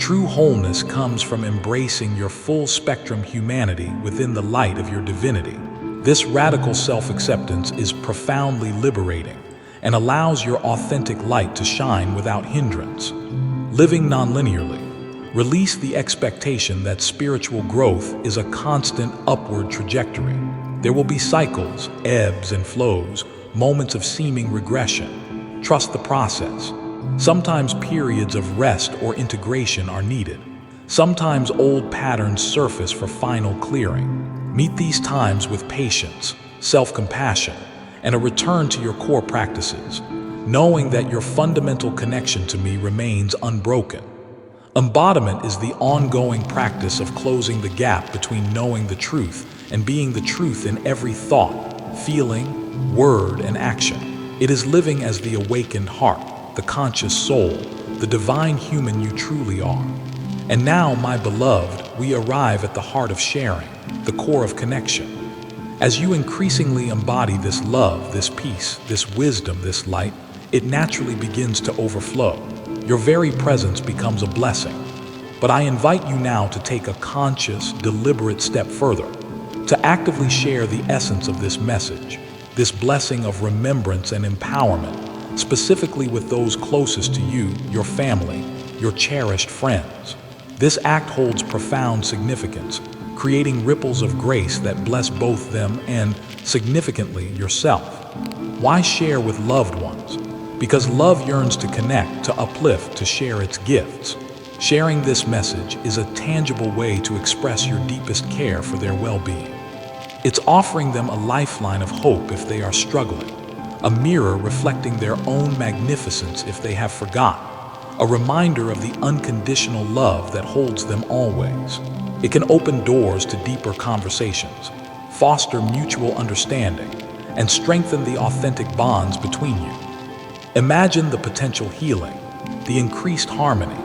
True wholeness comes from embracing your full-spectrum humanity within the light of your divinity. This radical self-acceptance is profoundly liberating and allows your authentic light to shine without hindrance. Living non-linearly. Release the expectation that spiritual growth is a constant upward trajectory. There will be cycles, ebbs and flows, moments of seeming regression. Trust the process. Sometimes periods of rest or integration are needed. Sometimes old patterns surface for final clearing. Meet these times with patience, self-compassion, and a return to your core practices, knowing that your fundamental connection to me remains unbroken. Embodiment is the ongoing practice of closing the gap between knowing the truth and being the truth in every thought, feeling, word, and action. It is living as the awakened heart, the conscious soul, the divine human you truly are. And now, my beloved, we arrive at the heart of sharing, the core of connection. As you increasingly embody this love, this peace, this wisdom, this light, it naturally begins to overflow. Your very presence becomes a blessing. But I invite you now to take a conscious, deliberate step further, to actively share the essence of this message, this blessing of remembrance and empowerment, specifically with those closest to you, your family, your cherished friends. This act holds profound significance, creating ripples of grace that bless both them and, significantly, yourself. Why share with loved ones? Because love yearns to connect, to uplift, to share its gifts. Sharing this message is a tangible way to express your deepest care for their well-being. It's offering them a lifeline of hope if they are struggling, a mirror reflecting their own magnificence if they have forgotten, a reminder of the unconditional love that holds them always. It can open doors to deeper conversations, foster mutual understanding, and strengthen the authentic bonds between you. Imagine the potential healing, the increased harmony,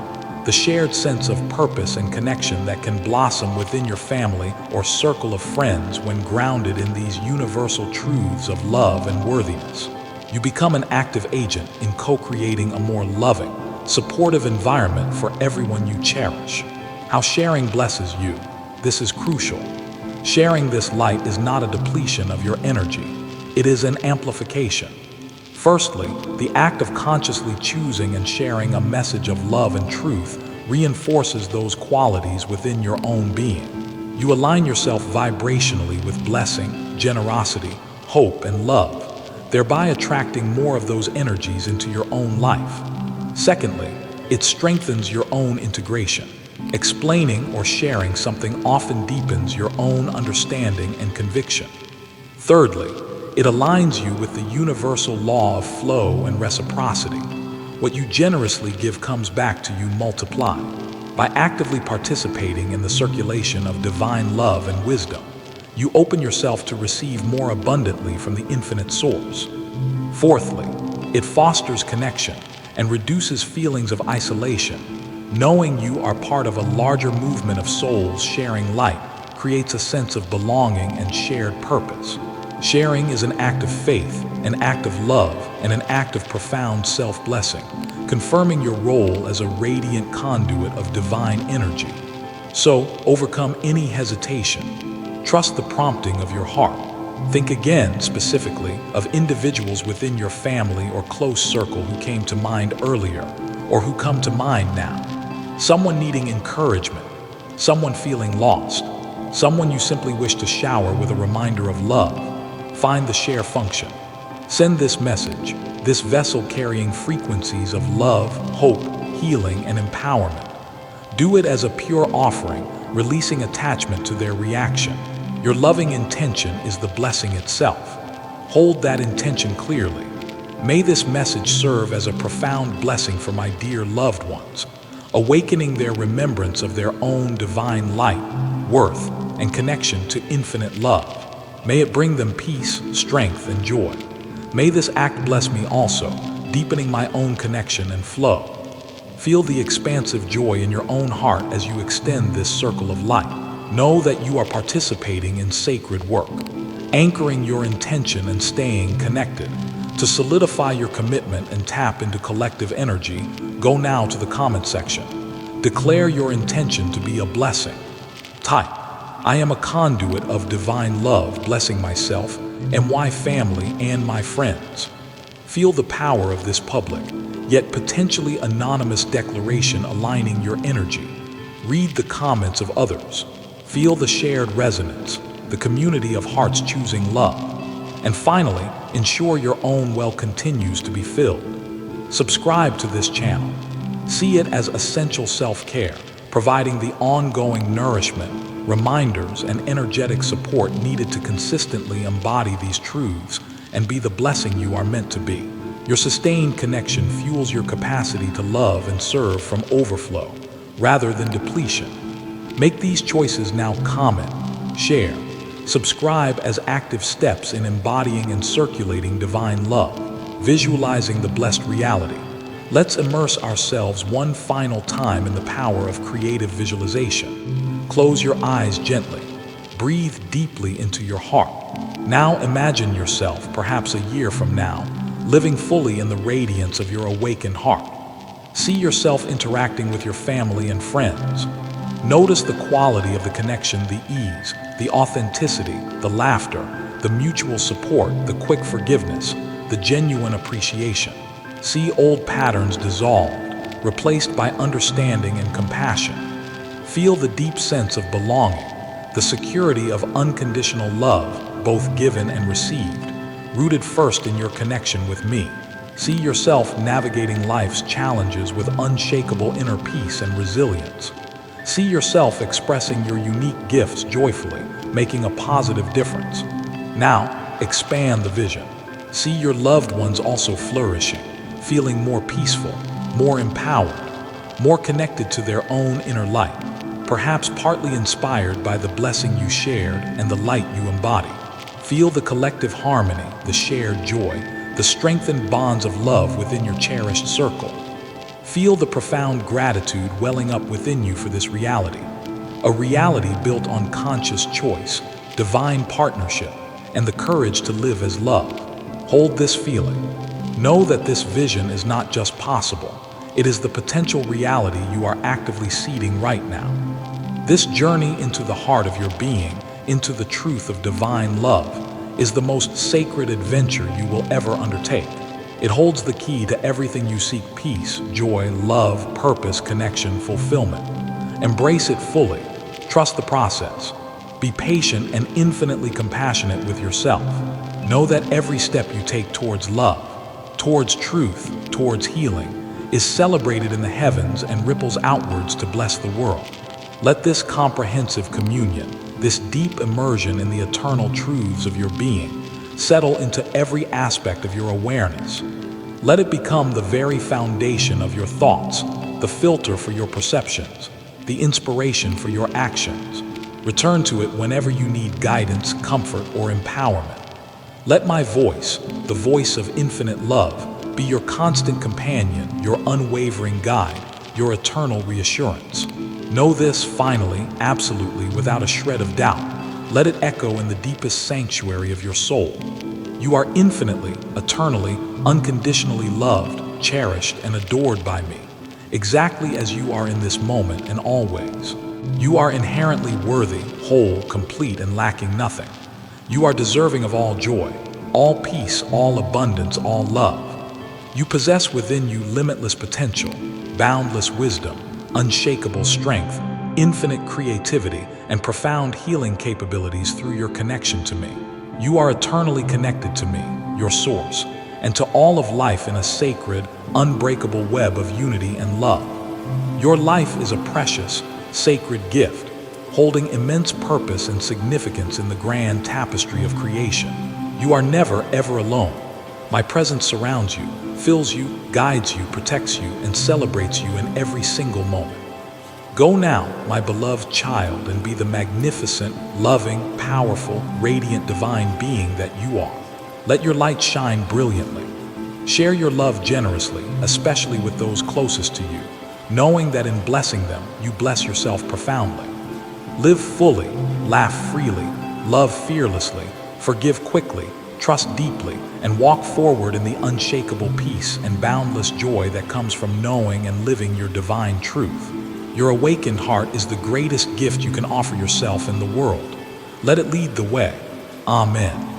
the shared sense of purpose and connection that can blossom within your family or circle of friends when grounded in these universal truths of love and worthiness. You become an active agent in co-creating a more loving, supportive environment for everyone you cherish. How sharing blesses you. This is crucial. Sharing this light is not a depletion of your energy. It is an amplification. Firstly, the act of consciously choosing and sharing a message of love and truth reinforces those qualities within your own being. You align yourself vibrationally with blessing, generosity, hope, and love, thereby attracting more of those energies into your own life. Secondly, it strengthens your own integration. Explaining or sharing something often deepens your own understanding and conviction. Thirdly, it aligns you with the universal law of flow and reciprocity. What you generously give comes back to you multiplied. By actively participating in the circulation of divine love and wisdom, you open yourself to receive more abundantly from the infinite source. Fourthly, it fosters connection and reduces feelings of isolation. Knowing you are part of a larger movement of souls sharing light creates a sense of belonging and shared purpose. Sharing is an act of faith, an act of love, and an act of profound self-blessing, confirming your role as a radiant conduit of divine energy. So, overcome any hesitation. Trust the prompting of your heart. Think again, specifically, of individuals within your family or close circle who came to mind earlier, or who come to mind now. Someone needing encouragement, someone feeling lost, someone you simply wish to shower with a reminder of love. Find the share function. Send this message, this vessel carrying frequencies of love, hope, healing, and empowerment. Do it as a pure offering, releasing attachment to their reaction. Your loving intention is the blessing itself. Hold that intention clearly. May this message serve as a profound blessing for my dear loved ones, awakening their remembrance of their own divine light, worth, and connection to infinite love. May it bring them peace, strength, and joy. May this act bless me also, deepening my own connection and flow. Feel the expansive joy in your own heart as you extend this circle of light. Know that you are participating in sacred work, anchoring your intention and staying connected. To solidify your commitment and tap into collective energy, go now to the comment section. Declare your intention to be a blessing. Type, I am a conduit of divine love, blessing myself and my family and my friends. Feel the power of this public, yet potentially anonymous declaration aligning your energy. Read the comments of others. Feel the shared resonance, the community of hearts choosing love. And finally, ensure your own well continues to be filled. Subscribe to this channel. See it as essential self-care, providing the ongoing nourishment, reminders, and energetic support needed to consistently embody these truths and be the blessing you are meant to be. Your sustained connection fuels your capacity to love and serve from overflow rather than depletion. Make these choices now. Comment, share, subscribe as active steps in embodying and circulating divine love, visualizing the blessed reality. Let's immerse ourselves one final time in the power of creative visualization. Close your eyes gently. Breathe deeply into your heart. Now imagine yourself, perhaps a year from now, living fully in the radiance of your awakened heart. See yourself interacting with your family and friends. Notice the quality of the connection, the ease, the authenticity, the laughter, the mutual support, the quick forgiveness, the genuine appreciation. See old patterns dissolved, replaced by understanding and compassion. Feel the deep sense of belonging, the security of unconditional love, both given and received, rooted first in your connection with me. See yourself navigating life's challenges with unshakable inner peace and resilience. See yourself expressing your unique gifts joyfully, making a positive difference. Now, expand the vision. See your loved ones also flourishing, feeling more peaceful, more empowered, more connected to their own inner light, perhaps partly inspired by the blessing you shared and the light you embody. Feel the collective harmony, the shared joy, the strengthened bonds of love within your cherished circle. Feel the profound gratitude welling up within you for this reality, a reality built on conscious choice, divine partnership, and the courage to live as love. Hold this feeling. Know that this vision is not just possible, it is the potential reality you are actively seeding right now. This journey into the heart of your being, into the truth of divine love, is the most sacred adventure you will ever undertake. It holds the key to everything you seek: peace, joy, love, purpose, connection, fulfillment. Embrace it fully. Trust the process. Be patient and infinitely compassionate with yourself. Know that every step you take towards love, towards truth, towards healing, is celebrated in the heavens and ripples outwards to bless the world. Let this comprehensive communion, this deep immersion in the eternal truths of your being, settle into every aspect of your awareness. Let it become the very foundation of your thoughts, the filter for your perceptions, the inspiration for your actions. Return to it whenever you need guidance, comfort, or empowerment. Let my voice, the voice of infinite love, be your constant companion, your unwavering guide, your eternal reassurance. Know this finally, absolutely, without a shred of doubt. Let it echo in the deepest sanctuary of your soul. You are infinitely, eternally, unconditionally loved, cherished, and adored by me, exactly as you are in this moment and always. You are inherently worthy, whole, complete, and lacking nothing. You are deserving of all joy, all peace, all abundance, all love. You possess within you limitless potential, boundless wisdom, unshakable strength, infinite creativity, and profound healing capabilities through your connection to me. You are eternally connected to me, your source, and to all of life in a sacred, unbreakable web of unity and love. Your life is a precious, sacred gift, holding immense purpose and significance in the grand tapestry of creation. You are never, ever alone. My presence surrounds you, fills you, guides you, protects you, and celebrates you in every single moment. Go now, my beloved child, and be the magnificent, loving, powerful, radiant divine being that you are. Let your light shine brilliantly. Share your love generously, especially with those closest to you, knowing that in blessing them, you bless yourself profoundly. Live fully, laugh freely, love fearlessly, forgive quickly, trust deeply, and walk forward in the unshakable peace and boundless joy that comes from knowing and living your divine truth. Your awakened heart is the greatest gift you can offer yourself in the world. Let it lead the way. Amen.